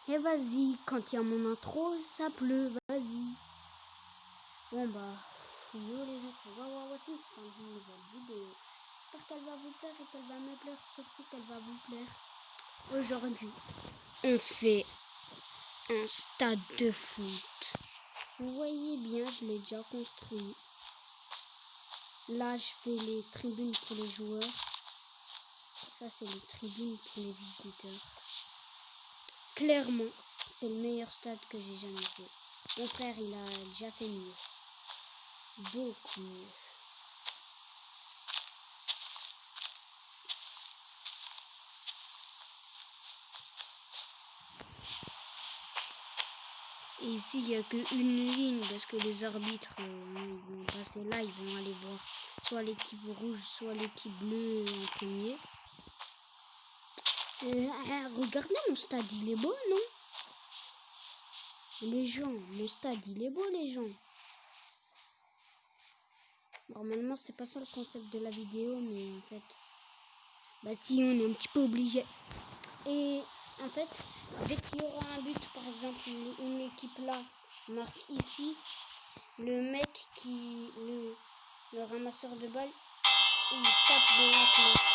Et vas-y, quand il y a mon intro, ça pleut, vas-y. Bon bah, yo les gens, c'est Wawa Wassim, c'est pas une nouvelle vidéo. J'espère qu'elle va vous plaire et qu'elle va me plaire, surtout qu'elle va vous plaire. Aujourd'hui, on fait un stade de foot. Vous voyez bien, je l'ai déjà construit. Là, je fais les tribunes pour les joueurs. Ça, c'est les tribunes pour les visiteurs. Clairement, c'est le meilleur stade que j'ai jamais fait. Mon frère, il a déjà fait mieux. Beaucoup mieux. Et ici, il n'y a qu'une ligne parce que les arbitres ils vont passer là, ils vont aller voir soit l'équipe rouge, soit l'équipe bleue en premier. Regardez, mon stade, il est beau, non? Les gens, mon stade, il est beau, les gens. Normalement, c'est pas ça le concept de la vidéo, mais en fait, bah si, on est un petit peu obligé. Et en fait, dès qu'il y aura un but, par exemple, une équipe là marque ici, le mec le ramasseur de balles, il tape dans la cloche.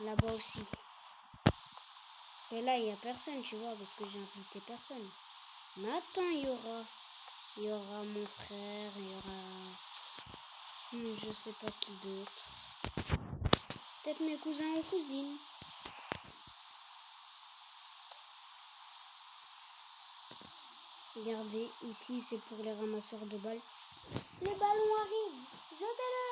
Là-bas aussi. Et là, il n'y a personne, tu vois, parce que j'ai invité personne. Mais attends, il y aura mon frère, il y aura je sais pas qui d'autre. Peut-être mes cousins ou cousines. Regardez, ici c'est pour les ramasseurs de balles. Les ballons arrivent. Jetez-le.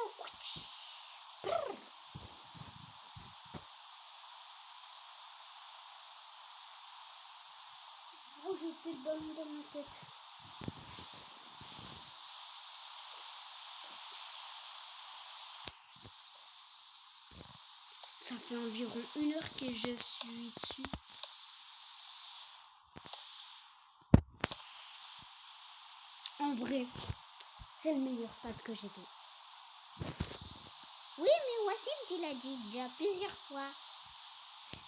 Oh, jeter le ballon dans ma tête. Ça fait environ 1 heure que je suis dessus. En vrai, c'est le meilleur stade que j'ai fait. Oui, mais Wassim, tu l'as dit déjà plusieurs fois.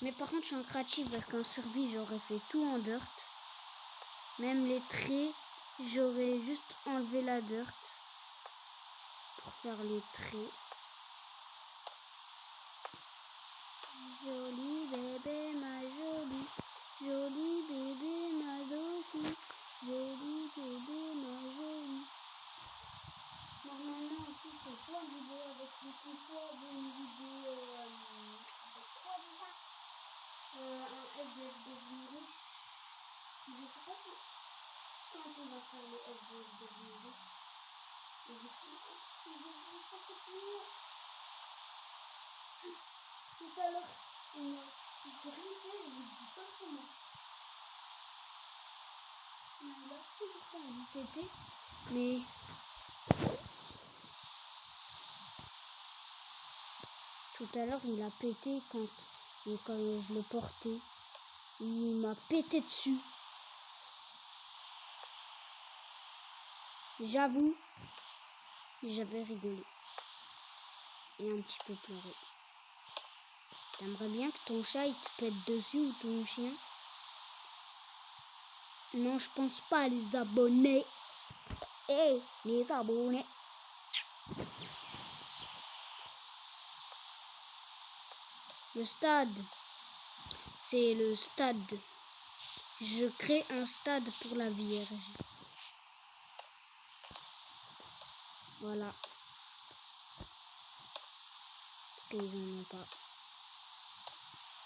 Mais par contre, je suis en créatif parce qu'en survie, j'aurais fait tout en dirt. Même les traits, j'aurais juste enlevé la dirt pour faire les traits. Joli bébé, ma jolie. Joli bébé, ma dossie. Joli bébé, ma jolie. Normalement aussi c'est soit une vidéo avec l'équipe, soit une vidéo avec quoi déjà, un SDF devenu riche. Je sais pas quand on va faire le SDF devenu riche. Effectivement, je vais juste à continuer. Tout à l'heure, il m'a griffé, je vous dis pas comment. Il a toujours pas envie de téter, mais tout à l'heure, il a pété quand je le portais. Il m'a pété dessus. J'avoue, j'avais rigolé. Et un petit peu pleuré. T'aimerais bien que ton chat il te pète dessus ou ton chien? Non, je pense pas, les abonnés. Hey, les abonnés. Le stade, c'est le stade. Je crée un stade pour la Vierge. Voilà. Parce qu'ils en ont pas.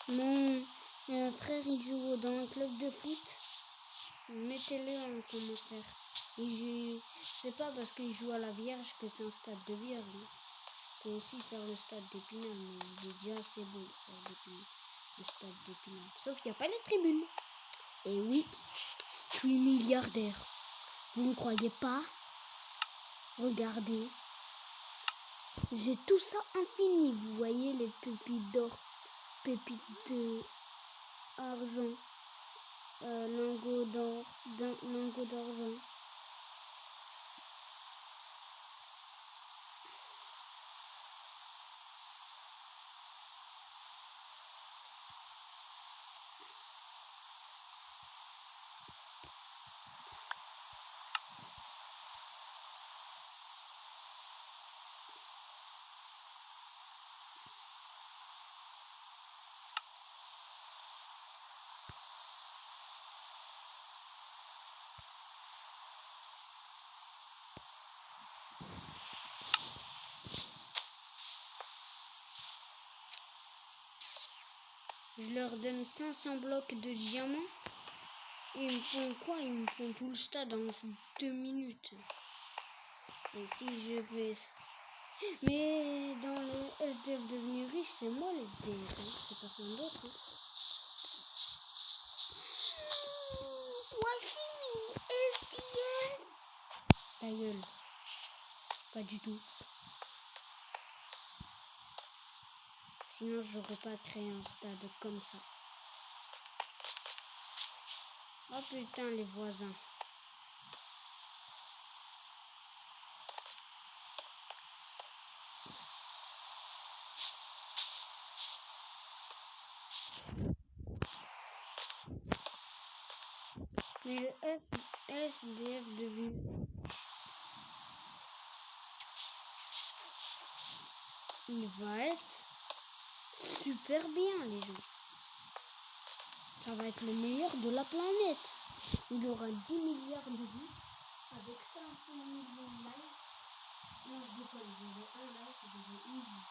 Mon frère, il joue dans un club de foot. Mettez-le en commentaire. C'est pas parce qu'il joue à la Vierge que c'est un stade de Vierge. Je peux aussi faire le stade d'Épinal, mais il est déjà assez beau le stade d'Épinal. Sauf qu'il n'y a pas les tribunes. Et oui, je suis milliardaire. Vous ne croyez pas? Regardez. J'ai tout ça infini. Vous voyez les pépites d'or, pépites d'argent, lingots d'or, lingots d'argent. Je leur donne 500 blocs de diamants. Et ils me font quoi? Ils me font tout le stade en 2 minutes. Et si je fais... Mais dans le SDF devenu riche, c'est moi le SDF, hein. C'est personne d'autre. Hein. Voici mini SDF. Ta gueule. Pas du tout. Sinon, j'aurais pas créé un stade comme ça. Oh putain, les voisins. Mais le SDF devenu... Il va être super bien, les gens. Ça va être le meilleur de la planète. Il aura 10 milliards de vues avec 500 millions de likes. Non, je déconne, j'avais un like, j'avais une vue.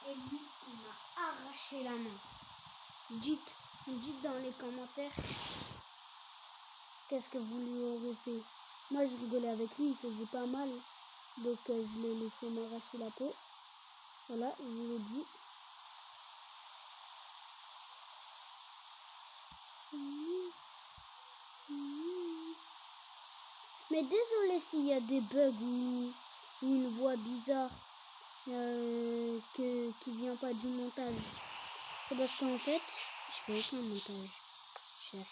Et lui, il m'a arraché la main. Dites dans les commentaires qu'est-ce que vous lui aurez fait. Moi, je rigolais avec lui, il faisait pas mal. Donc, je l'ai laissé m'arracher la peau. Voilà, je vous l'ai dit. Mais désolé s'il y a des bugs ou une voix bizarre qui vient pas du montage. C'est parce qu'en fait, je fais aucun montage. Cher.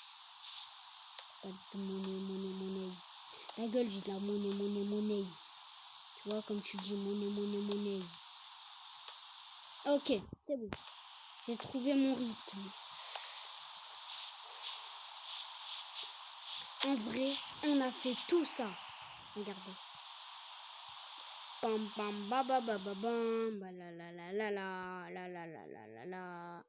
Pas de monnaie. Ta gueule, j'ai de la monnaie. Tu vois, comme tu dis, monnaie. Ok, c'est bon. J'ai trouvé mon rythme. En vrai, on a fait tout ça. Regardez. Bam bam ba ba ba ba bam ba la la la la la la la la la la la.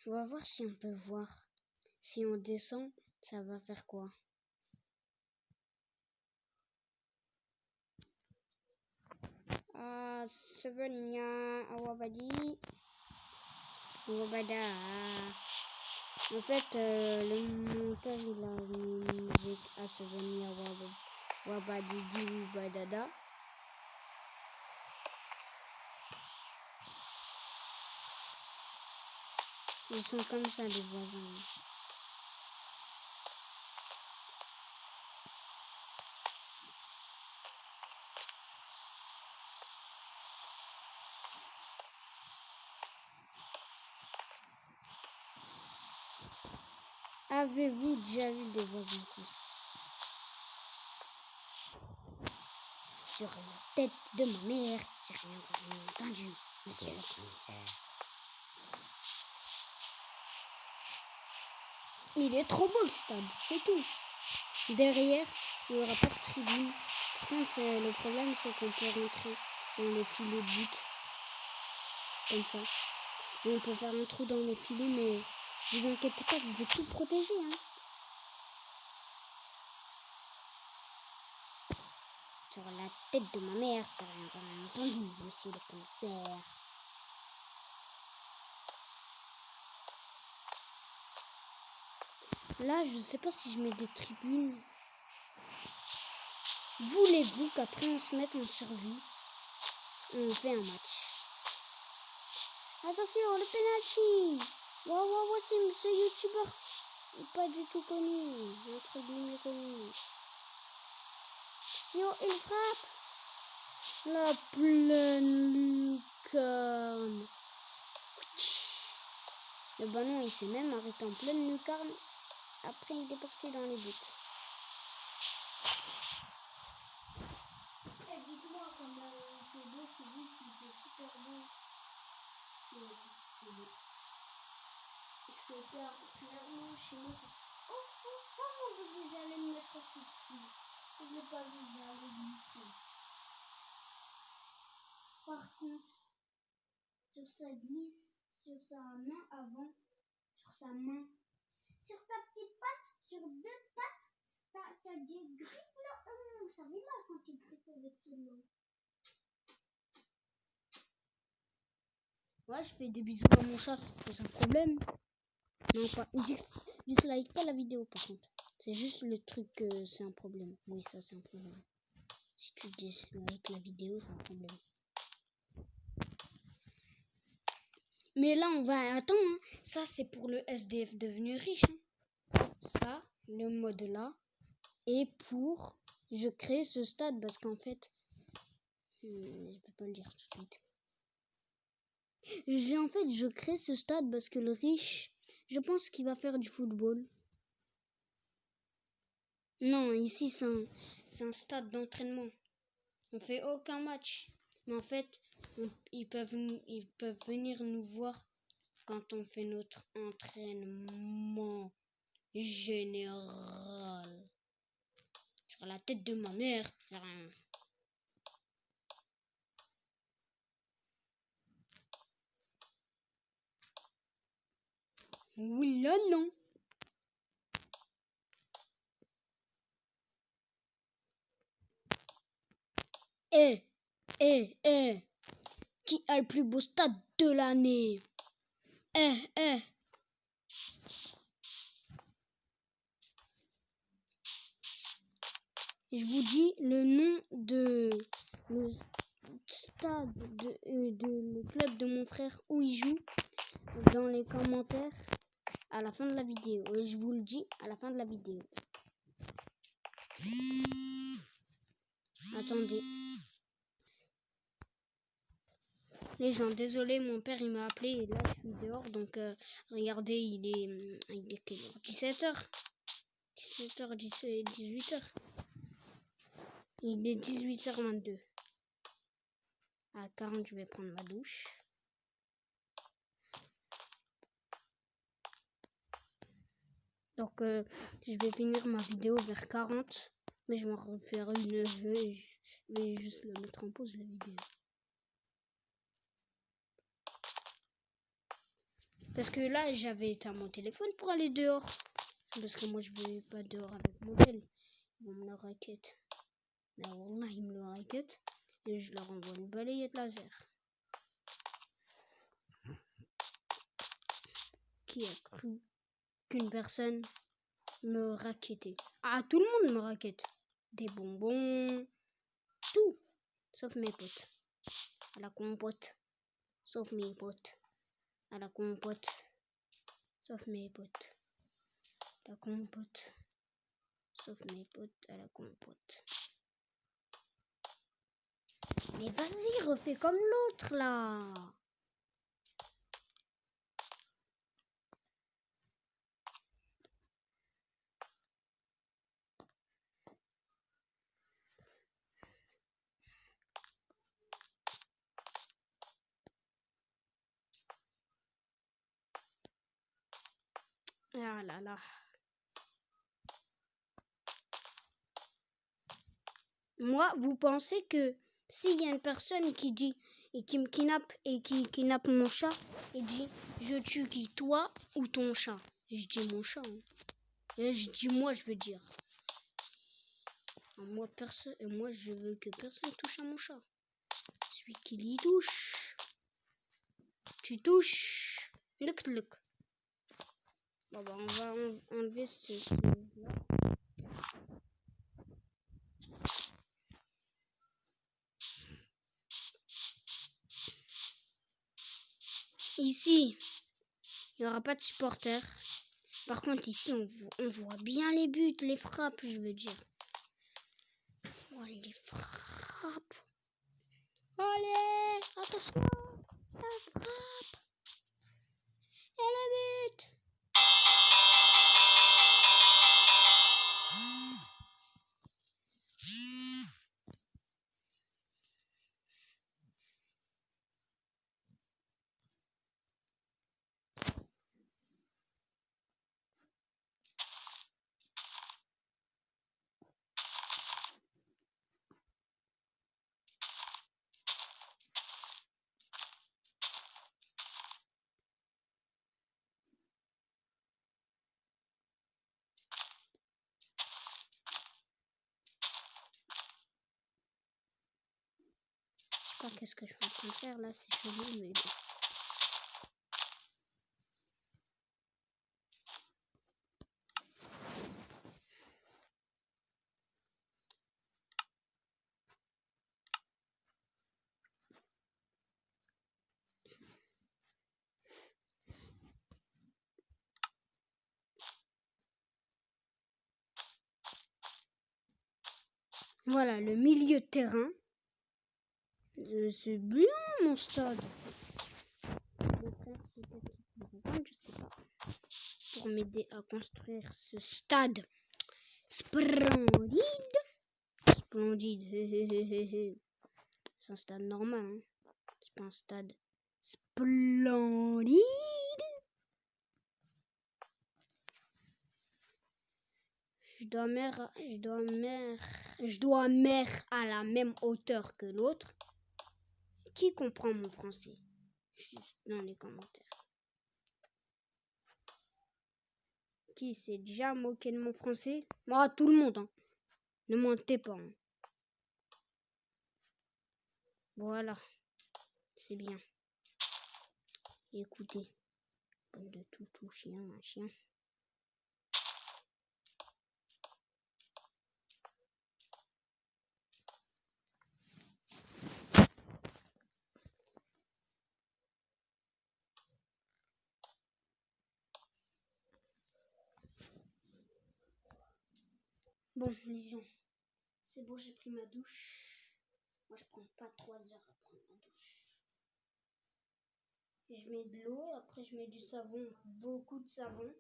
On va voir si on peut voir. Si on descend, ça va faire quoi? Sevenia Awabadi. Awabada. En fait, le monteur il a mis une musique à Sevenia Wabadi Di Badada. Ils sont comme ça les voisins. Avez-vous déjà vu des voisins comme ça? Sur la tête de ma mère, j'ai rien entendu, monsieur le commissaire. Il est trop beau le stade, c'est tout. Derrière, il n'y aura pas de tribune. Par contre, le problème, c'est qu'on peut rentrer dans les filets de but. Comme ça. Et on peut faire un trou dans les filets, mais vous inquiétez pas, je vais tout protéger. Hein. Sur la tête de ma mère, c'est rien entendu, monsieur le commissaire. Là, je sais pas si je mets des tribunes. Voulez-vous qu'après on se mette en survie? On fait un match. Attention, le penalty! Waouh, c'est ce youtubeur pas du tout connu, entre guillemets connu. Attention, il frappe! La pleine lucarne. Le ballon, il s'est même arrêté en pleine lucarne. Après, il est parti dans les buts. Et dites-moi, comme il fait beau chez vous, s'il fait super beau. Parce que clairement, chez moi, ça... Oh, mon bébé, j'allais me mettre ici. Je l'ai pas vu, j'allais glisser. Par contre, sur sa glisse, sur sa main avant, sur sa main, sur ta petite patte, sur deux pattes, t'as des grippes là. Ça fait mal quand tu grippes avec ce main. Ouais, je fais des bisous à mon chat, ça pose un problème. Non, pas. Dislike pas la vidéo par contre. C'est juste le truc que c'est un problème. Oui, ça c'est un problème. Si tu dislikes la vidéo, c'est un problème. Mais là, on va attendre. Hein. Ça, c'est pour le SDF devenu riche. Hein. Ça, le mode là. Et pour... Je crée ce stade parce qu'en fait... je peux pas le dire tout de suite. Je crée ce stade parce que le riche... Je pense qu'il va faire du football. Non, ici, c'est un stade d'entraînement. On fait aucun match. Mais en fait, ils peuvent venir nous voir quand on fait notre entraînement général. Sur la tête de ma mère. Oui, là, non. Qui a le plus beau stade de l'année? Je vous dis le nom de le stade le club de mon frère où il joue dans les commentaires à la fin de la vidéo. Et je vous le dis à la fin de la vidéo. Attendez. Les gens, désolé, mon père il m'a appelé et là je suis dehors. Donc regardez, il est quelle heure? 17h. 17h, 18h. Il est 18h22. À 40, je vais prendre ma douche. Donc, je vais finir ma vidéo vers 40. Mais je vais en refaire une. Je vais juste la mettre en pause, la vidéo. Parce que là, j'avais éteint mon téléphone pour aller dehors. Parce que moi, je vais pas dehors avec mon tel. Ils vont me le raquette. Mais wallah, ils me le raquettent. Et je leur envoie une balayette laser. Qui a cru qu'une personne me raquettait? Ah, tout le monde me raquette. Des bonbons, tout. Sauf mes potes. À la compote. Sauf mes potes. À la compote. Sauf mes potes. La compote. Sauf mes potes à la compote. Mais vas-y, refais comme l'autre là. Ah là là. Moi, vous pensez que s'il y a une personne qui dit et qui me kidnappe et qui kidnappe mon chat et dit je tue qui, toi ou ton chat? Je dis mon chat. Hein. Et je dis moi, je veux dire. Moi, je veux que personne touche à mon chat. Celui qui l'y touche. Tu touches. Look. Bon, bah, on va enlever ce là. Ici, il n'y aura pas de supporters. Par contre, ici, on voit bien les buts, les frappes, je veux dire. Oh, les frappes. Allez, attention. La frappe. Et le but. pas qu'est-ce que je suis en train de faire là, c'est chelou, mais bon. Voilà, le milieu de terrain. C'est bien mon stade. Mon frère, peut-être qu'il peut revendre, je sais pas. Pour m'aider à construire ce stade. Splendide. Splendide. C'est un stade normal, hein. C'est pas un stade splendide. Je dois mettre à la même hauteur que l'autre. Qui comprend mon français? Juste dans les commentaires. Qui s'est déjà moqué de mon français? Moi, tout le monde, hein. Ne mentez pas, hein. Voilà. C'est bien. Écoutez. Bande de toutou, chien, un chien. Bon, les gens, c'est bon, j'ai pris ma douche. Moi, je prends pas 3 heures à prendre ma douche. Je mets de l'eau, après je mets du savon, beaucoup de savon.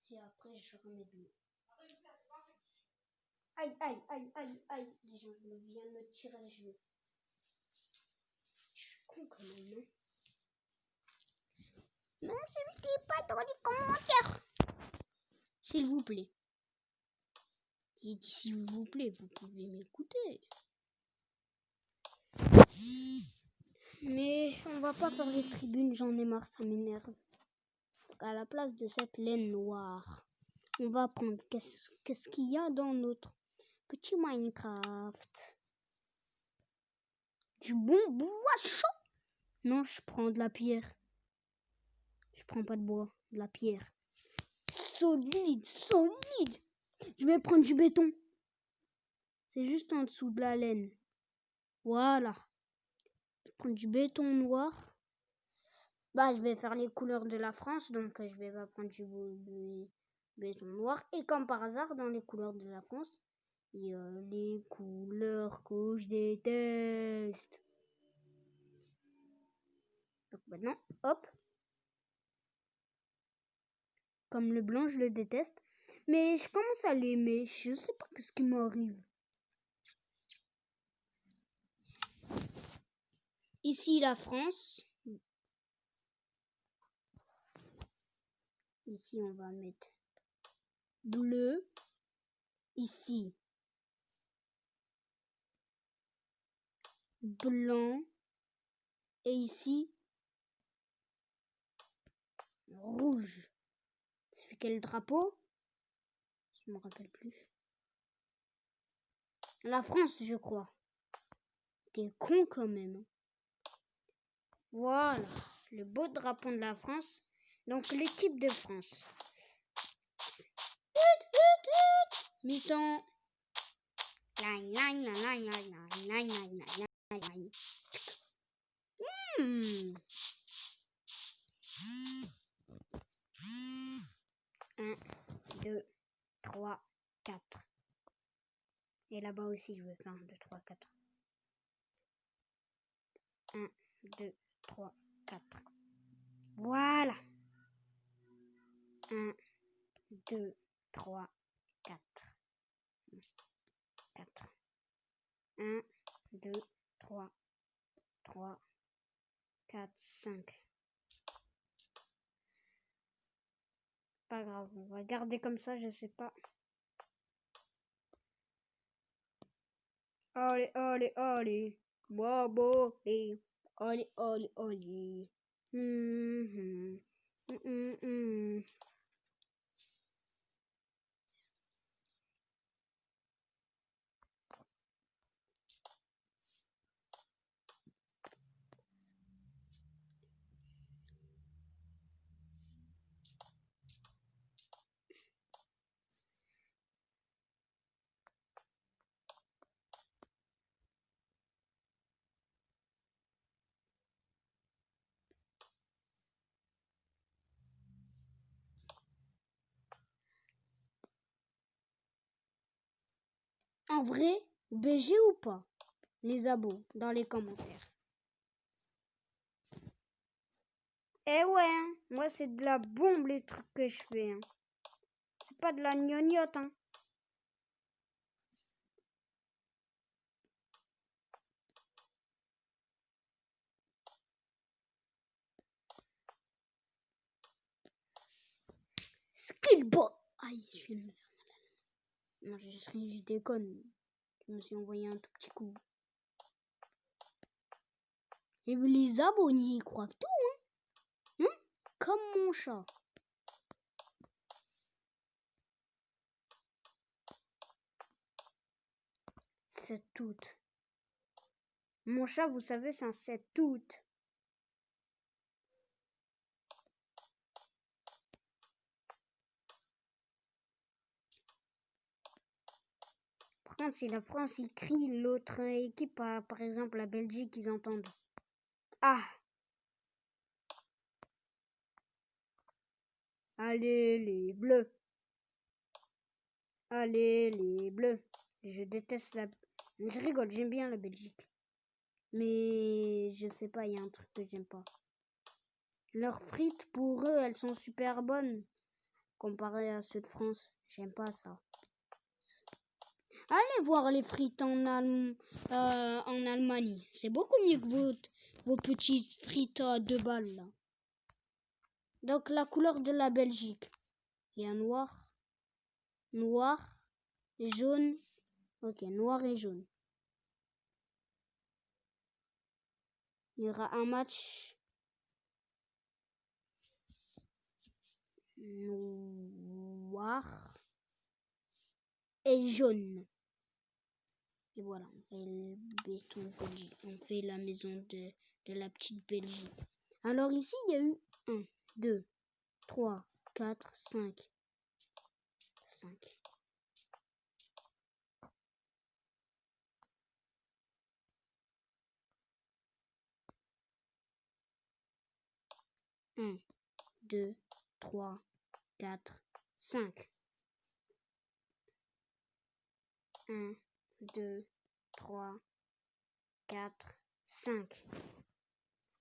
Et après, je remets de l'eau. Aïe, aïe, aïe, aïe, aïe. Les gens, je viens de me tirer les cheveux. Je suis con quand même, non? Mais celui qui n'est pas dans les commentaires. S'il vous plaît. Qui dit s'il vous plaît, vous pouvez m'écouter. Mais on va pas faire les tribunes, j'en ai marre, ça m'énerve. À la place de cette laine noire, on va prendre qu'est-ce qu'il y a dans notre petit Minecraft. Du bon bois chaud. Non, je prends de la pierre. Je prends pas de bois, de la pierre. Solide, solide. Je vais prendre du béton. C'est juste en dessous de la laine. Voilà. Je vais prendre du béton noir. Bah, je vais faire les couleurs de la France, donc je vais pas prendre du béton noir. Et comme par hasard, dans les couleurs de la France, il y a les couleurs que je déteste. Donc maintenant, hop. Comme le blanc, je le déteste. Mais je commence à l'aimer. Je sais pas ce qui m'arrive. Ici, la France. Ici, on va mettre bleu. Ici, blanc. Et ici, rouge. C'est quel drapeau? Je me rappelle plus. La France, je crois. T'es con quand même. Voilà, le beau drapeau de la France. Donc l'équipe de France. Mi-temps. Un, 2, 3, 4. Et là-bas aussi, je veux faire 1, 2, 3, 4. 1, 2, 3, 4. Voilà. 1, 2, 3, 4. 4. 1, 2, 3, 3, 4, 5. Pas grave, on va garder comme ça, je sais pas. Allez, allez, allez. Bobo, allez, allez, allez, allez. en vrai BG ou pas? Les abos dans les commentaires. Eh ouais, hein. Moi c'est de la bombe les trucs que je fais. Hein. C'est pas de la gnognotte. Hein. Skillbot. Aïe, je viens de me faire mal. Non, je déconne. Je me suis envoyé un tout petit coup. Et les abonnés ils croient tout, hein. Comme mon chat. C'est tout. Mon chat, vous savez, c'est un 7 août. Par contre, si la France il crie, l'autre équipe, par exemple la Belgique, ils entendent. Ah! Allez les bleus! Allez les bleus! Je déteste la... Je rigole, j'aime bien la Belgique. Mais je sais pas, il y a un truc que j'aime pas. Leurs frites, pour eux, elles sont super bonnes. Comparées à ceux de France. J'aime pas ça. Allez voir les frites en Allemagne. C'est beaucoup mieux que vos petites frites à 2 balles là. Donc la couleur de la Belgique. Il y a noir, jaune. Ok, noir et jaune. Il y aura un match noir et jaune. Et voilà, on fait le béton Belgique. On fait la maison de la petite Belgique. Alors ici, il y a eu 1, 2, 3, 4, 5. 5. Un, 2, 3, 4, 5. 1, 2, 3, 4, 5.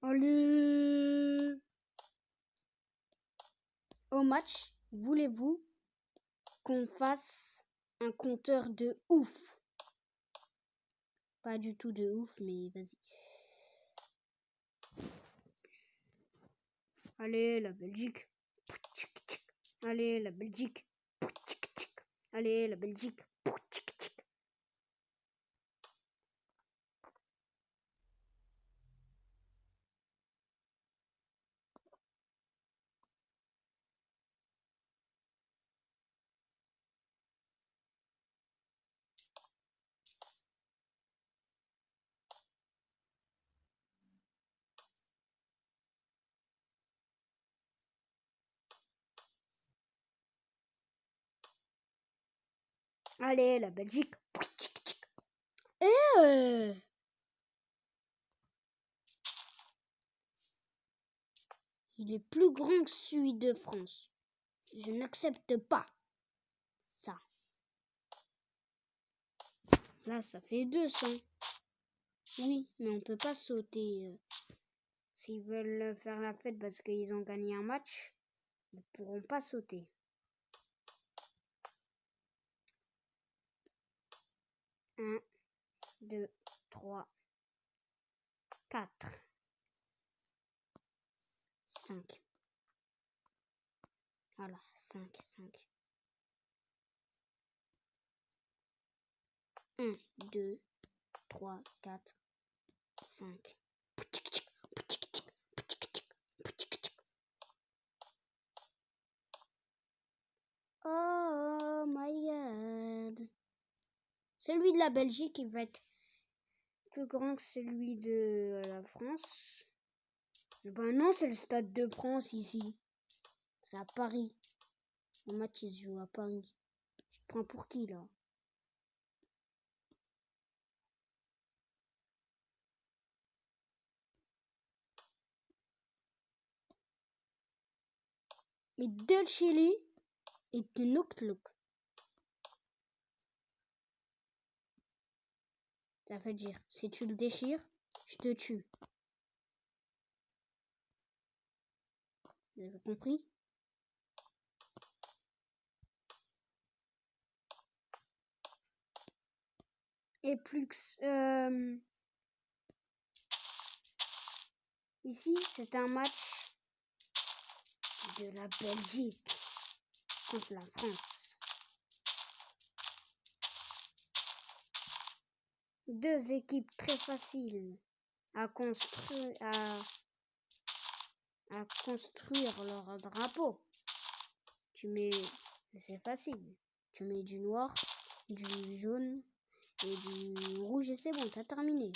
Allez! Au match, voulez-vous qu'on fasse un compteur de ouf? Pas du tout de ouf, mais vas-y. Allez, la Belgique. Allez, la Belgique. Allez, la Belgique. Allez, la Belgique. Il est plus grand que celui de France. Je n'accepte pas ça. Là, ça fait 200. Oui, mais on peut pas sauter. S'ils veulent faire la fête parce qu'ils ont gagné un match, ils ne pourront pas sauter. 1, 2, 3, 4, 5. Voilà, 5, 5. 1, 2, 3, 4, 5. Oh my god. Celui de la Belgique, il va être plus grand que celui de la France. Ben non, c'est le Stade de France ici. C'est à Paris. Le match, il se joue à Paris. Tu te prends pour qui, là? Et Del Chili et de Nooklook. Ça veut dire, si tu le déchires, je te tue. Vous avez compris? Et plus ici, c'est un match de la Belgique contre la France. Deux équipes très faciles à construire leur drapeau. C'est facile. Tu mets du noir, du jaune et du rouge et c'est bon, t'as terminé.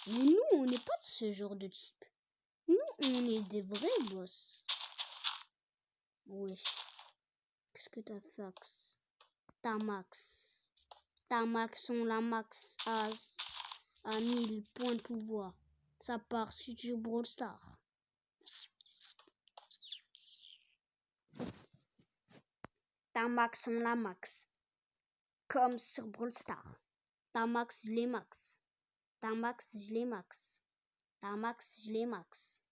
Mais nous, on n'est pas de ce genre de type. Nous, on est des vrais boss. Wesh. Qu'est-ce que t'as fait, Axe? Ta max sont la max à 1000 points de pouvoir. Ça part sur Brawl Stars. Ta max sont la max. Comme sur Brawl Stars. Ta max, je les max. Ta max, je les max. Ta max, je les max.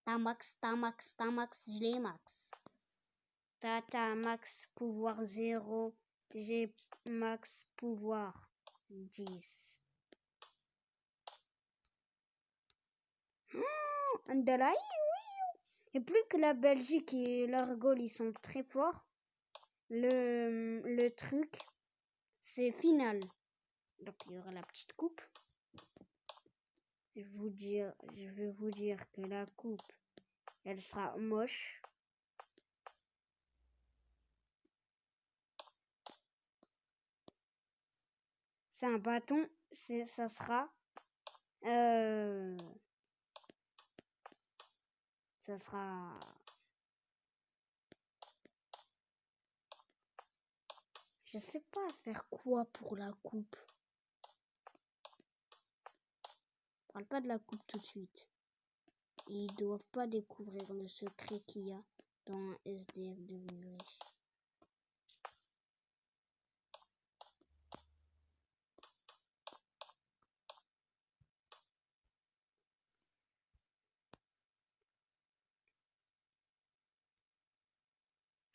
Ta max, je les max. Ta max pouvoir 0. J'ai max pouvoir 10. Andalai, oui. Et plus que la Belgique et leurs goals, ils sont très forts. Le truc, c'est final. Donc il y aura la petite coupe. Je vais vous dire que la coupe, elle sera moche. C'est un bâton, ça sera je sais pas faire quoi pour la coupe. Parle pas de la coupe tout de suite. Ils doivent pas découvrir le secret qu'il y a dans un SDF devenu riche.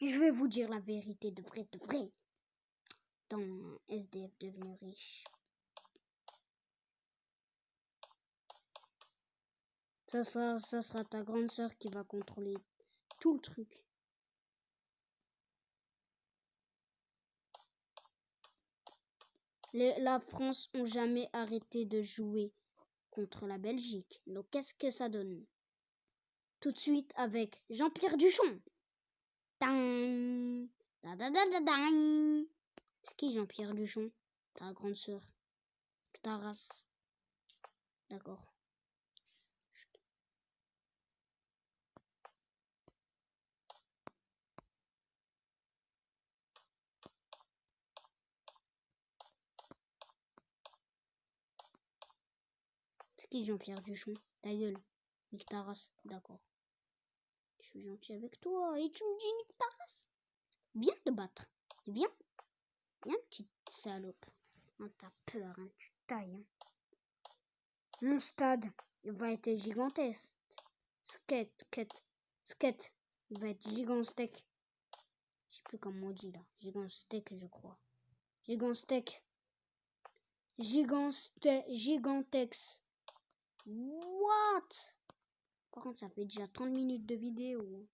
Je vais vous dire la vérité de vrai. Dans un SDF devenu riche. Ça sera ta grande sœur qui va contrôler tout le truc. La France n'a jamais arrêté de jouer contre la Belgique. Donc qu'est-ce que ça donne? Tout de suite avec Jean-Pierre Duchon. Dang. C'est qui Jean-Pierre Duchon? Ta grande sœur. Ta race. D'accord. C'est qui Jean-Pierre Duchon? Ta gueule. Nique ta race. D'accord. Je suis gentil avec toi et tu me dis nique ta race. Viens te battre. Viens. Viens, petite salope. Oh, t'as peur, hein. Tu tailles. Hein. Mon stade, il va être gigantesque. Skate. Il va être gigantesque. Je sais plus comment on dit là. Gigantesque, je crois. Gigantesque. Gigantex. What? Par contre, ça fait déjà 30 minutes de vidéo.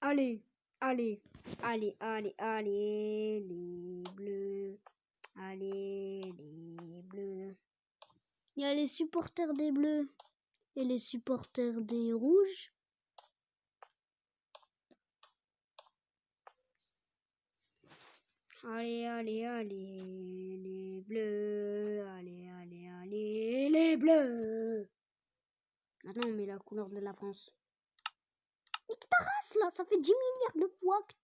Allez, les bleus. Allez, les bleus. Il y a les supporters des bleus et les supporters des rouges. Allez, les bleus. Allez, les bleus. Maintenant, on met la couleur de la France. Mais ta race, là, ça fait 10 milliards de fois que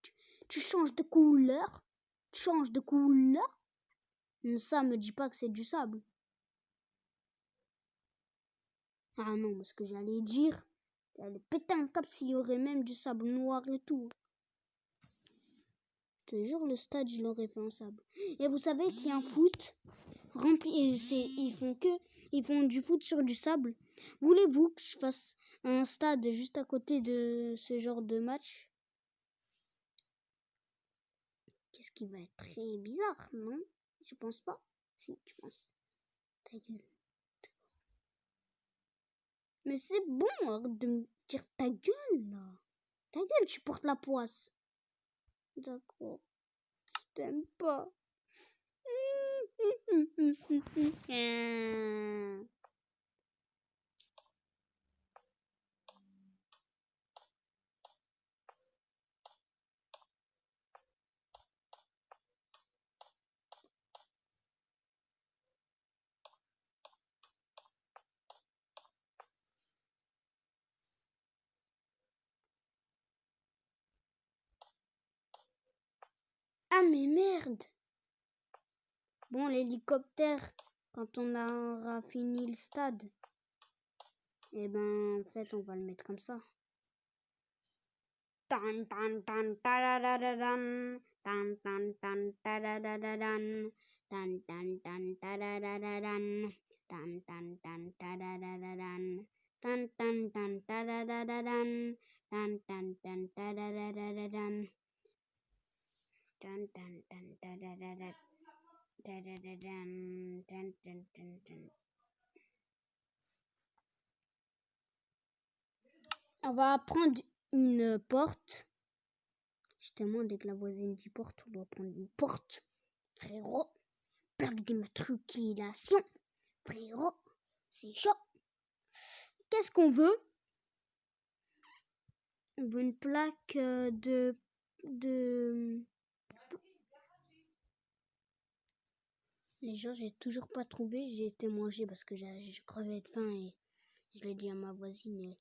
tu changes de couleur. Ça me dit pas que c'est du sable. Ah non, parce que j'allais dire, j'allais péter un cap s'il y aurait même du sable noir et tout. te jure, le stade, je l'aurais fait en sable. Et vous savez qu'il y a un foot rempli, et ils font du foot sur du sable. Voulez-vous que je fasse un stade juste à côté de ce genre de match? Qu'est-ce qui va être très bizarre, non? Je pense pas. Si, tu penses. Ta gueule. Mais c'est bon, arrête de me dire ta gueule, là. Ta gueule, tu portes la poisse. D'accord. Je t'aime pas. Ah mais merde. Bon, l'hélicoptère, quand on aura fini le stade, eh ben, en fait, on va le mettre comme ça. Tan tan tan tadadadadan. Tan tan tan tadadadadan. Tan tan tan tadadadadan. Tan tan tan tadadadadan. Tan tan tan tadadadadan. Tan tan tan tadadadadan. Tan tan tan tadadadadan. Tan tan tan tan. On va prendre une porte. Justement, dès que la voisine dit porte, on doit prendre une porte. Frérot, plaque d'immatriculation. Frérot, c'est chaud. Qu'est-ce qu'on veut? On veut une plaque de... Les gens, j'ai toujours pas trouvé. J'ai été manger parce que je crevais de faim et je l'ai dit à ma voisine. Et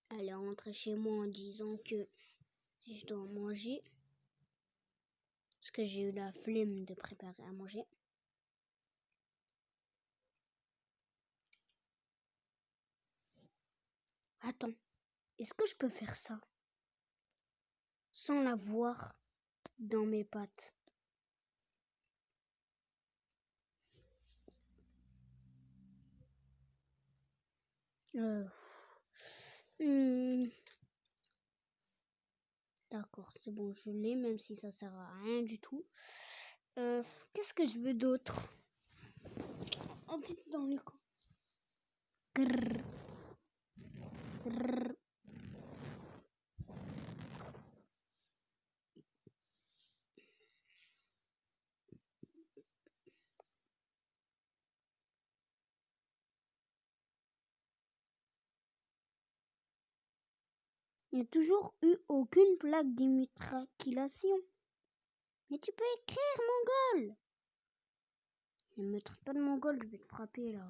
elle est rentrée chez moi en disant que je dois manger. Parce que j'ai eu la flemme de préparer à manger. Attends, est-ce que je peux faire ça sans la voir dans mes pattes? D'accord, c'est bon, je l'ai, même si ça sert à rien du tout. Qu'est-ce que je veux d'autre? Oh, dites dans les coins. Grrr. Grrr. Il n'y a toujours eu aucune plaque d'immatriculation. Mais tu peux écrire, mongol! Ne me traite pas de mongol, je vais te frapper là.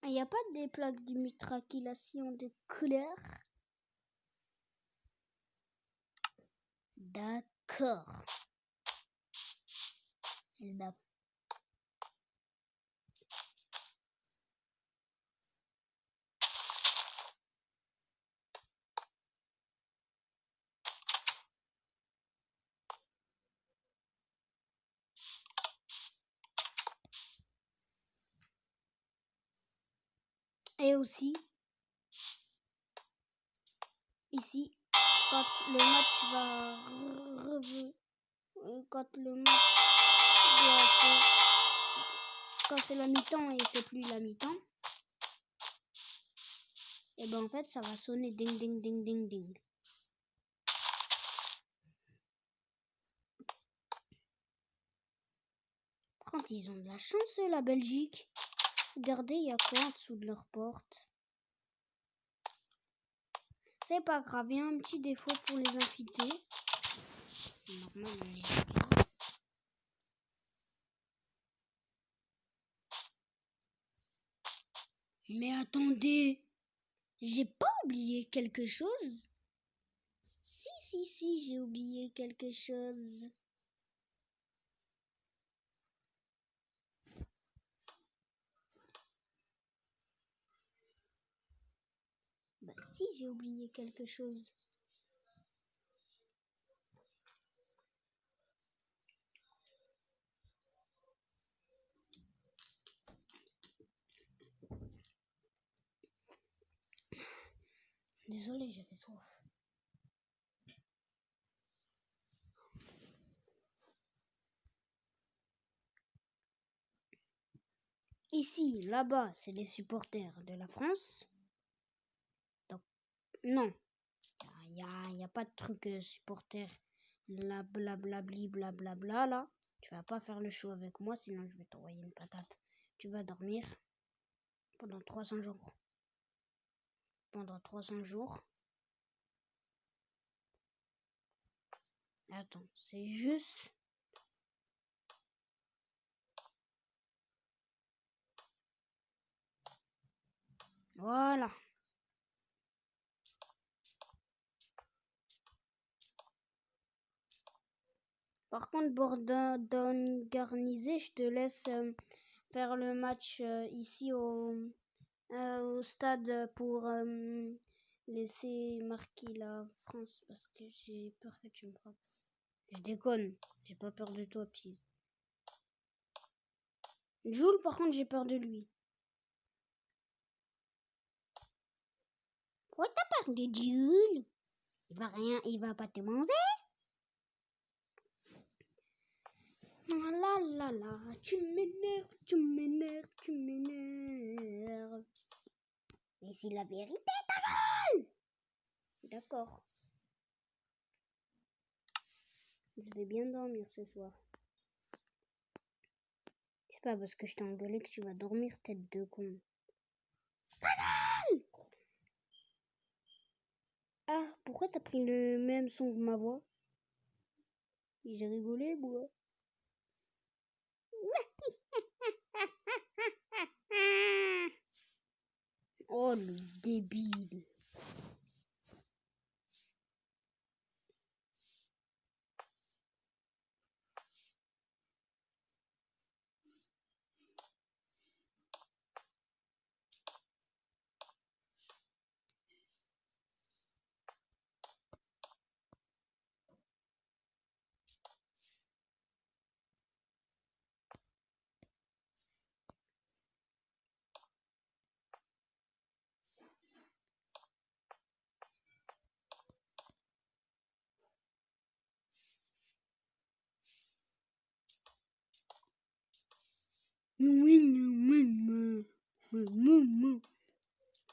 Il n'y a pas des plaques d'immatriculation de couleur? D'accord. Elle n'a Et aussi, ici, quand le match va quand le match doit quand c'est la mi-temps et c'est plus la mi-temps, et ben en fait ça va sonner ding ding ding ding ding. Quand ils ont de la chance, la Belgique. Regardez, il y a quoi en dessous de leur porte? C'est pas grave, il y a un petit défaut pour les invités. Normal, on les invite. Mais attendez, j'ai pas oublié quelque chose? Si, j'ai oublié quelque chose. Bah si, j'ai oublié quelque chose. Désolé, j'avais soif. Ici, là-bas, c'est les supporters de la France. Donc, non, y a pas de truc supporter. Blablabli, blablabla, là. Tu vas pas faire le show avec moi, sinon je vais t'envoyer une patate. Tu vas dormir pendant 300 jours. Pendant 300 jours. Attends, c'est juste... Voilà. Par contre, Bordon Garnisé, je te laisse faire le match ici au stade pour laisser marquer la France parce que j'ai peur que tu me frappes. Je déconne, j'ai pas peur de toi, petit. Jules, par contre, j'ai peur de lui. Pourquoi t'as peur de Jules? Il va pas te manger. Ah là là là, tu m'énerves. Mais c'est la vérité, ta gueule! D'accord. Je vais bien dormir ce soir. C'est pas parce que je t'ai engueulé que tu vas dormir, tête de con. Ah, pourquoi t'as pris le même son que ma voix? J'ai rigolé, moi. Oh, le débile.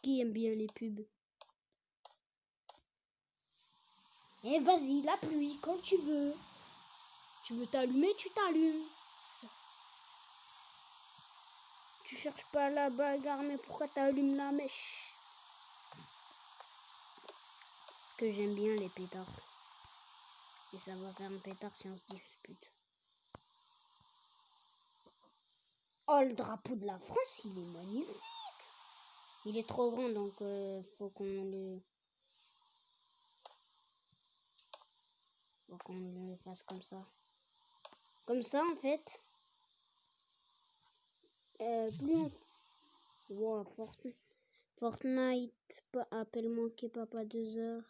Qui aime bien les pubs? Eh, vas-y, la pluie, quand tu veux. Tu veux t'allumer, tu t'allumes. Tu cherches pas la bagarre, mais pourquoi t'allumes la mèche? Parce que j'aime bien les pétards. Et ça va faire un pétard si on se dispute. Oh, le drapeau de la France, il est magnifique. Il est trop grand, donc faut qu'on le fasse comme ça. Comme ça, en fait. Plus on... Wow, Fortnite, appel manqué, papa 2 heures.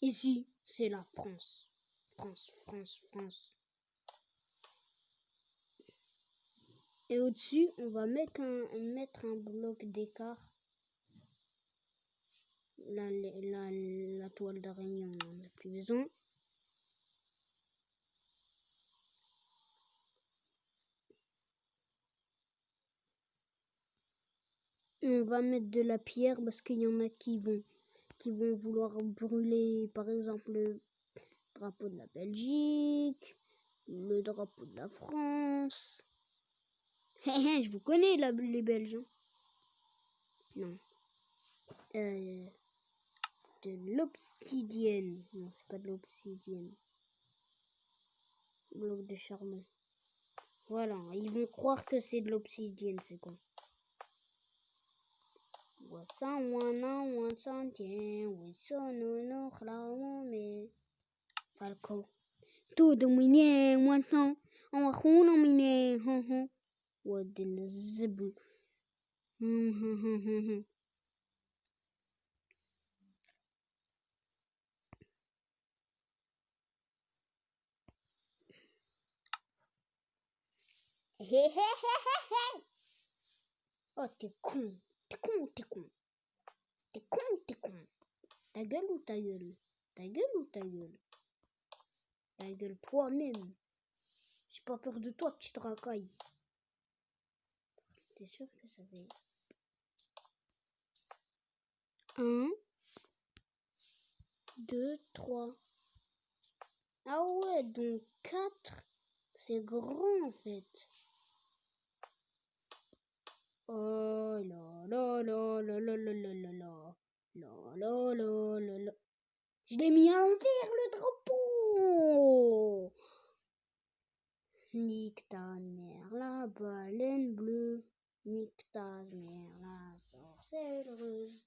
Ici, c'est la France. France. Et au-dessus, on va mettre un bloc d'écart. La toile d'araignée, on n'en a plus besoin. On va mettre de la pierre parce qu'il y en a qui vont vouloir brûler, par exemple, le drapeau de la Belgique, le drapeau de la France. Je vous connais, les Belges. Non. de l'obsidienne. Non, c'est pas de l'obsidienne. Bloc de charbon. Voilà, ils vont croire que c'est de l'obsidienne, c'est con. Falco. Tout mine maintenant. On va mine. ودي الزبل. Oh, t'es con. T'es con. T'es con. T'es con. T'es con. Ta gueule ou ta gueule? Ta gueule ou ta gueule? Ta gueule toi-même. J'ai pas peur de toi, petite racaille. T'es sûr que ça fait 1, 2, 3. Ah ouais, donc 4. C'est grand en fait. Oh là là là là là là là là là là là là là là. Je l'ai mis à l'envers le drapeau. Nique ta mère la baleine bleue. Nique ta mère la sorcelleuse.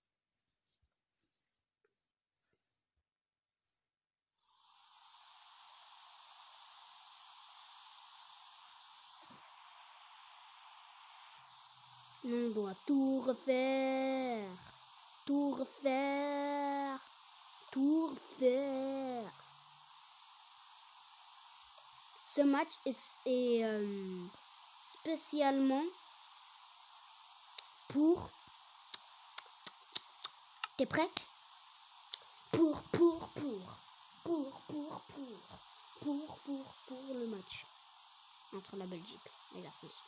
On doit tout refaire. Tout refaire. Tout refaire. Ce match est spécialement pour... T'es prêt? Pour le match entre la Belgique et la France.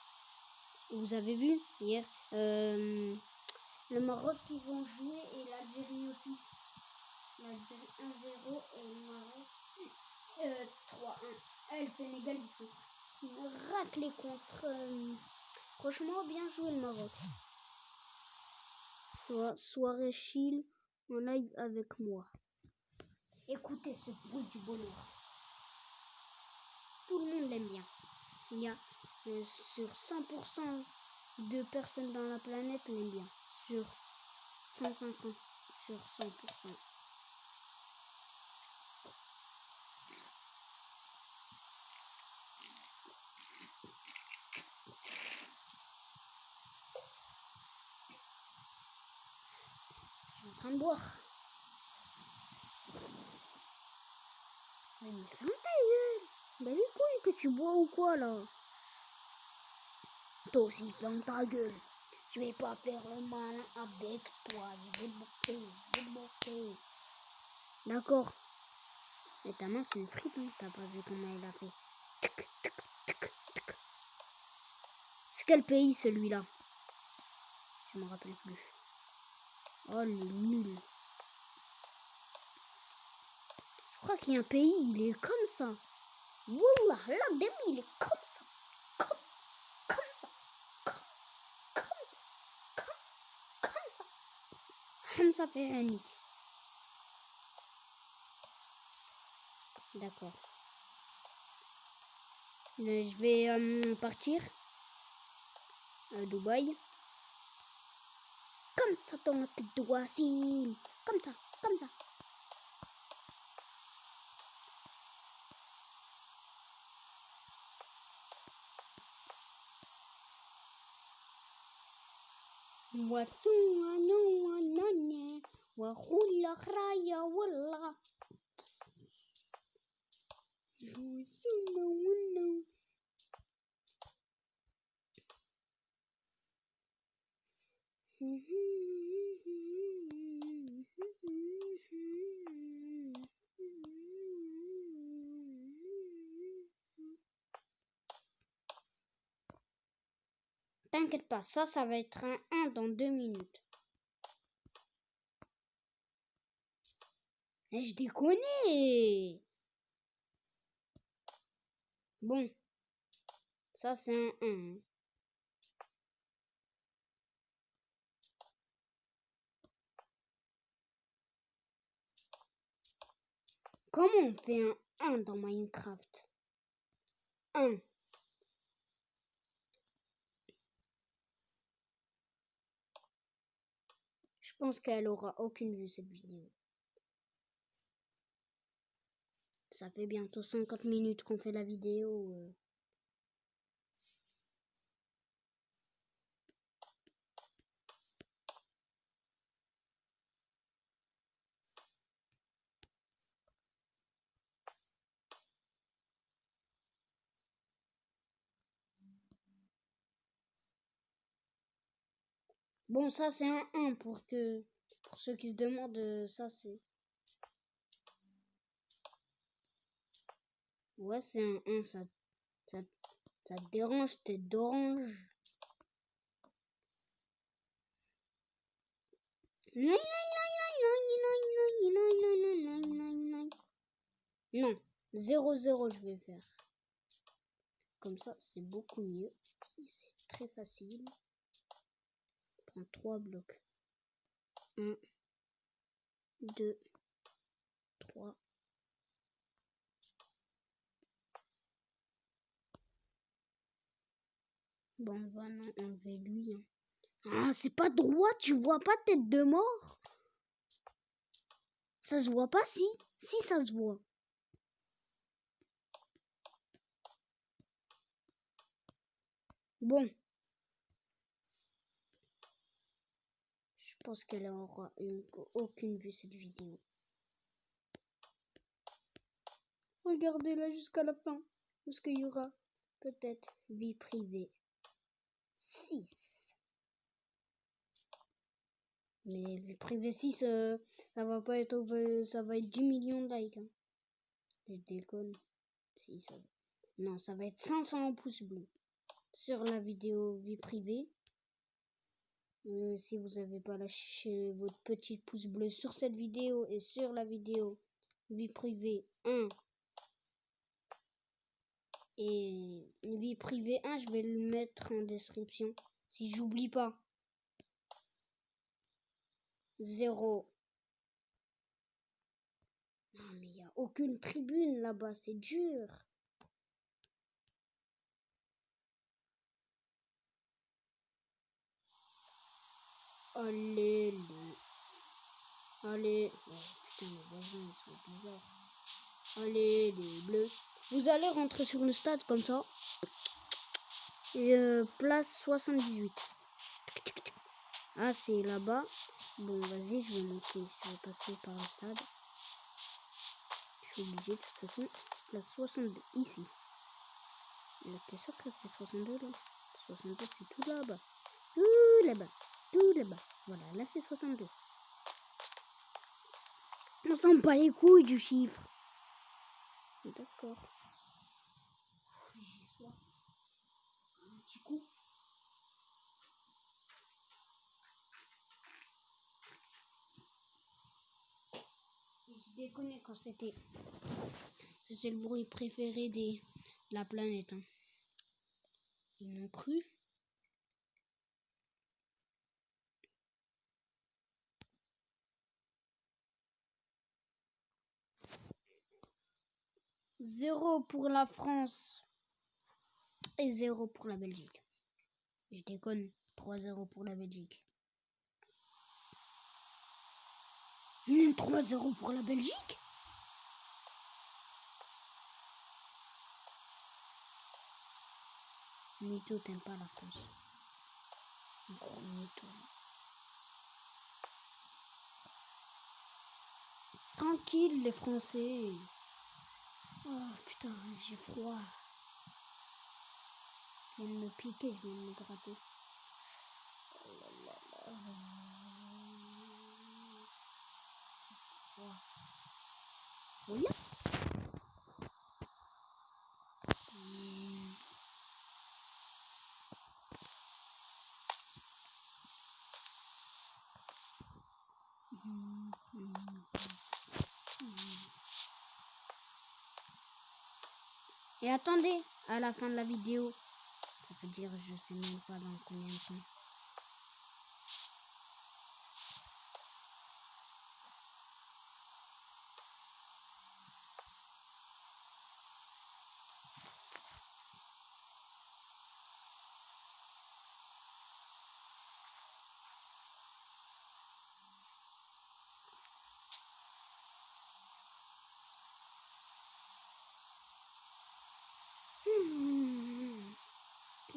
Vous avez vu hier le Maroc ils ont joué et l'Algérie aussi. L'Algérie 1-0 et le Maroc 3-1. Le Sénégal ils sont raclés contre. Franchement bien joué le Maroc. Voilà, soirée chill en live avec moi. Écoutez ce bruit du bonheur. Tout le monde l'aime bien. Il y a sur 100% de personnes dans la planète l'aiment bien. Sur 150, sur 100%. Je suis en train de boire. Mais ferme ta gueule. Bah les couilles que tu bois ou quoi là? Toi aussi ferme ta gueule. Je vais pas faire le malin avec toi. Je vais botter. D'accord. Mais ta main c'est une frite, hein. T'as pas vu comment elle a fait? C'est quel pays celui-là? Je me rappelle plus. Oh le nul. Je crois qu'il y a un pays, il est comme ça. Wallah, là, demi, il est comme ça. Comme ça. Comme ça. Comme ça. Hamza fait un nick. D'accord. Je vais partir à Dubaï. Comme ça, dans la tête de Wassim. Comme ça. T'inquiète pas, ça va être un 1 dans 2 minutes. Mais je déconne. Bon, ça c'est un 1. Comment on fait un 1 dans Minecraft? 1. Je pense qu'elle aura aucune vue cette vidéo. Ça fait bientôt 50 minutes qu'on fait la vidéo. Bon, ça c'est un 1 pour ceux qui se demandent, ça c'est... Ouais, c'est un 1, ça te dérange, tête d'orange. Non, 0-0 je vais faire. Comme ça, c'est beaucoup mieux. C'est très facile. On prend 3 blocs. 1, 2, 3. Bon, on va enlever lui. Ah, c'est pas droit, tu vois pas tête de mort? Ça se voit pas, si? Si, ça se voit. Bon. Je pense qu'elle aura aucune vue cette vidéo. Regardez-la jusqu'à la fin. Parce qu'il y aura peut-être vie privée 6. Mais vie privée 6, ça va pas être ça va être 10 millions de likes. Hein. Je déconne. Si, ça... Non, ça va être 500 pouces bleus sur la vidéo vie privée. Si vous n'avez pas lâché votre petit pouce bleu sur cette vidéo et sur la vidéo vie privée 1 et vie privée 1, je vais le mettre en description si j'oublie pas. 0. Non mais il n'y a aucune tribune là-bas, c'est dur. Allez, allez. Oh, putain, mes voisins, ils sont bizarres. Allez, les bleus. Vous allez rentrer sur le stade comme ça. Place 78. Ah, c'est là-bas. Bon, vas-y, je vais monter. Je vais passer par le stade. Je suis obligé de toute façon. Place 62, ici. T'es sûr que c'est 62 là? 62, c'est tout là-bas. Tout là-bas. Tout là-bas. Voilà, là c'est 62. On s'en bat les couilles du chiffre. D'accord. J'ai soif. Un petit coup. Je déconne quand c'était. C'est le bruit préféré de la planète. Hein. Ils m'ont cru. Zéro pour la France et 0 pour la Belgique. Je déconne. 3-0 pour la Belgique. 3-0 pour la Belgique? Mytho, t'aimes pas la France. Gros mytho. Tranquille les Français. Oh putain, j'ai froid. Je viens de me piquer, je viens de me gratter. Oh là là là. Oui. Et attendez, à la fin de la vidéo, ça veut dire je sais même pas dans combien de temps.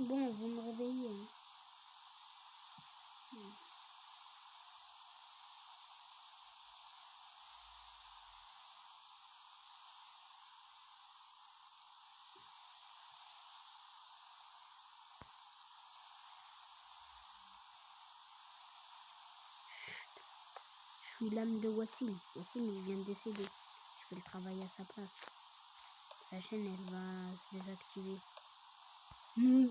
Bon, vous me réveillez. Hein. Je suis l'âme de Wassim. Wassim, il vient de décéder. Je fais le travail à sa place. Sa chaîne, elle va se désactiver. Je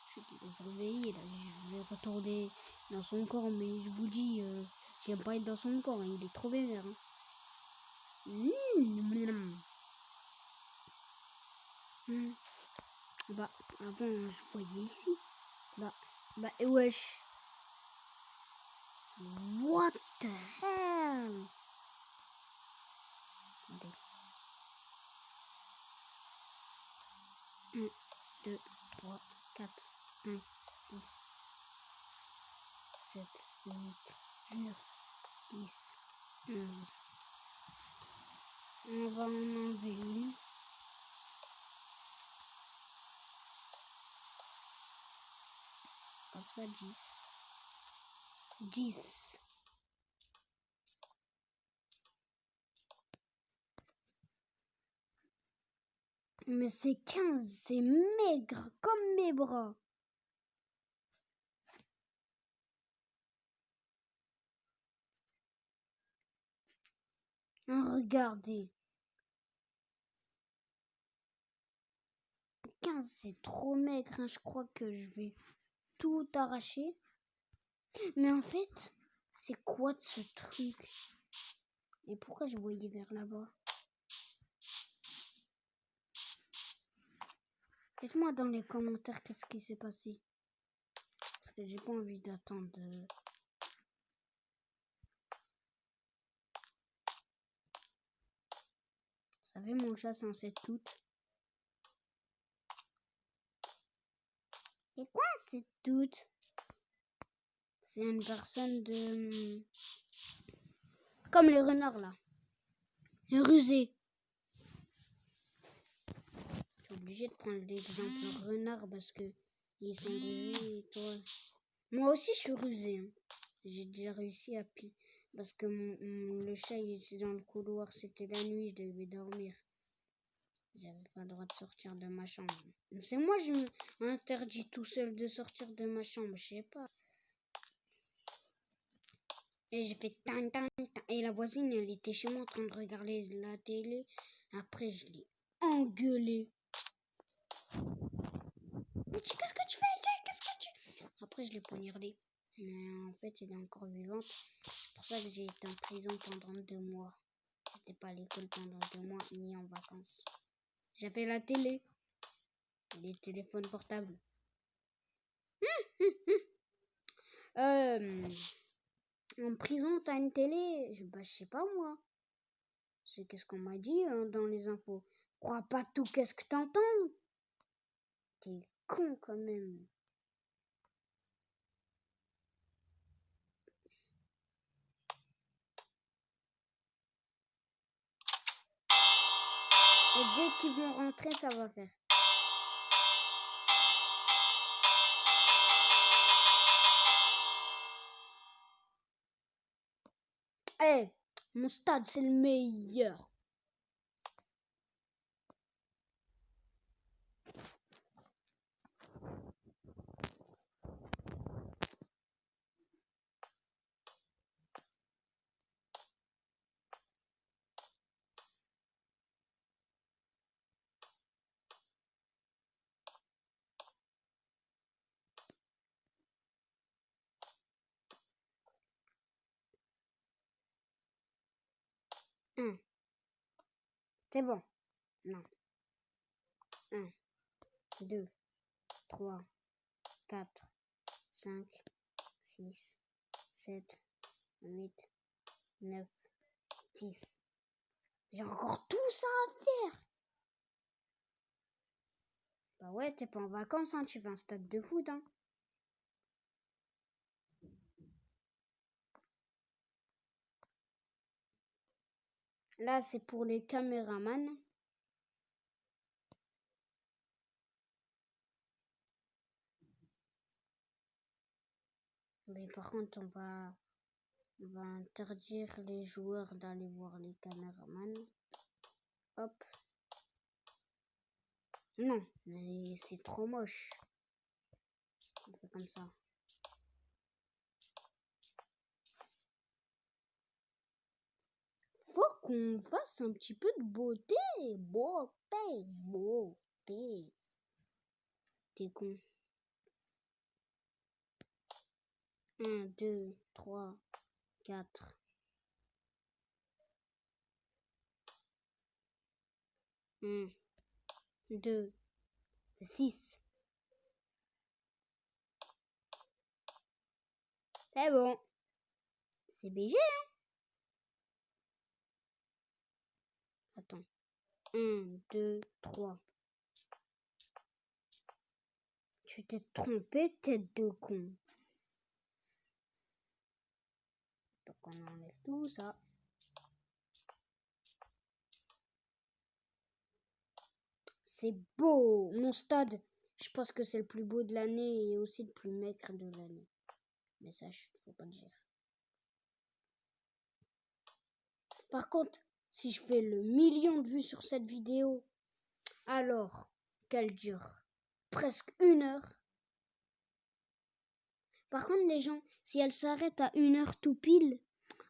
suis réveillé là. Je vais retourner dans son corps, mais je vous dis, j'aime pas être dans son corps. Hein. Il est trop vénère. Hein. Bah, avant, je voyais ici. Bah, et wesh. What the hell? Attendez. 1, 2, 3, 4, 5, 6, 7, 8, 9, 10, 11. On va en enlever une. Comme ça, 10. 10. Mais c'est 15, c'est maigre comme mes bras. Regardez. 15, c'est trop maigre. Hein. Je crois que je vais tout arracher. Mais en fait, c'est quoi ce truc? Et pourquoi je voyais vers là-bas? Dites-moi dans les commentaires qu'est-ce qui s'est passé. Parce que j'ai pas envie d'attendre. Vous savez, mon chat, c'est un 7 août. C'est quoi 7 août? C'est une personne de... Comme les renards, là. Rusé. Je suis obligée de prendre l'exemple renard parce que ils sont rusés et toi. Moi aussi, je suis rusé. Hein. J'ai déjà réussi à pied. Parce que le chat, il était dans le couloir. C'était la nuit, je devais dormir. J'avais pas le droit de sortir de ma chambre. C'est moi, je m'interdis tout seul de sortir de ma chambre. Je sais pas. Et j'ai fait tan tan tan. Et la voisine, elle était chez moi en train de regarder la télé. Après, je l'ai engueulée. Mais qu'est-ce que tu fais ici? Qu'est-ce que tu... Après, je l'ai poignardée. Mais en fait, elle est encore vivante. C'est pour ça que j'ai été en prison pendant 2 mois. J'étais pas à l'école pendant 2 mois, ni en vacances. J'avais la télé. Les téléphones portables. En prison, t'as une télé? Je sais pas moi. C'est qu'est-ce qu'on m'a dit hein, dans les infos. Crois pas tout qu'est-ce que t'entends. T'es con quand même. Et dès qu'ils vont rentrer, ça va faire. Eh, mon stade, c'est le meilleur. C'est bon. Non. 1, 2, 3, 4, 5, 6, 7, 8, 9, 10. J'ai encore tout ça à faire. Bah ouais, t'es pas en vacances, hein, tu fais un stade de foot, hein. Là, c'est pour les caméramans. Mais par contre, on va interdire les joueurs d'aller voir les caméramans. Hop. Non, mais c'est trop moche. On fait comme ça. Faut qu'on fasse un petit peu de beauté. Beauté. T'es con. 1, 2, 3, 4. 1, 2, 6. C'est bon. C'est BG, hein? Attends. 1, 2, 3. Tu t'es trompé, tête de con. Donc on enlève tout ça. C'est beau. Mon stade, je pense que c'est le plus beau de l'année et aussi le plus maigre de l'année. Mais ça, faut pas le dire. Par contre, si je fais le million de vues sur cette vidéo, alors qu'elle dure presque 1 heure. Par contre, les gens, si elle s'arrête à 1 heure tout pile,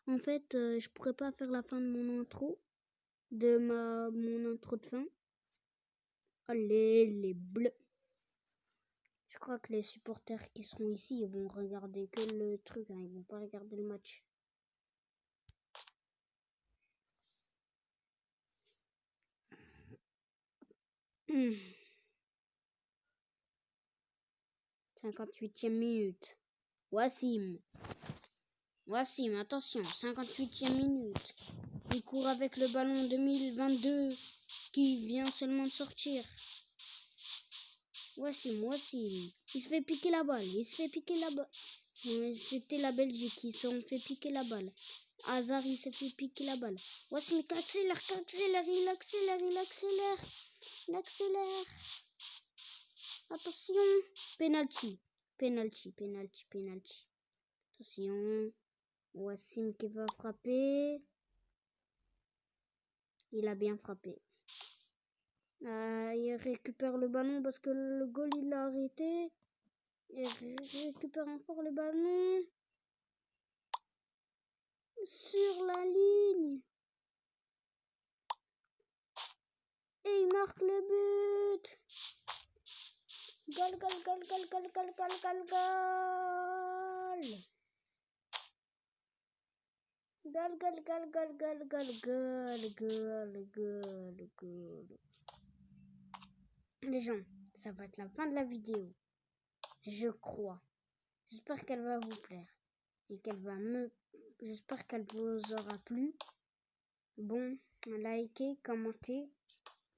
en fait, je pourrais pas faire la fin de mon intro, mon intro de fin. Allez, les bleus. Je crois que les supporters qui seront ici, ils vont regarder que le truc, hein, ils vont pas regarder le match. Mmh. 58e minute. Wassim, attention, 58e minute. Il court avec le ballon 2022 qui vient seulement de sortir. Wassim. Il se fait piquer la balle. C'était la Belgique, ils se sont fait piquer la balle. Hazard, il s'est fait piquer la balle. Wassim, il accélère. Attention. Penalty. Attention. Wassim qui va frapper. Il a bien frappé. Il récupère le ballon parce que le goal il l'a arrêté. Il récupère encore le ballon. Sur la ligne. Et il marque le but. Goal. Les gens, ça va être la fin de la vidéo. Je crois. J'espère qu'elle va vous plaire. Et j'espère qu'elle vous aura plu. Bon, likez, commentez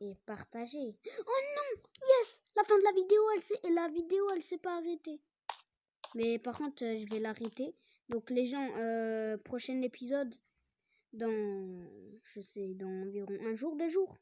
et partagez. Oh non! Yes! La fin de la vidéo, elle s'est pas arrêtée. Mais par contre, je vais l'arrêter. Donc les gens, prochain épisode dans environ 1 jour, 2 jours.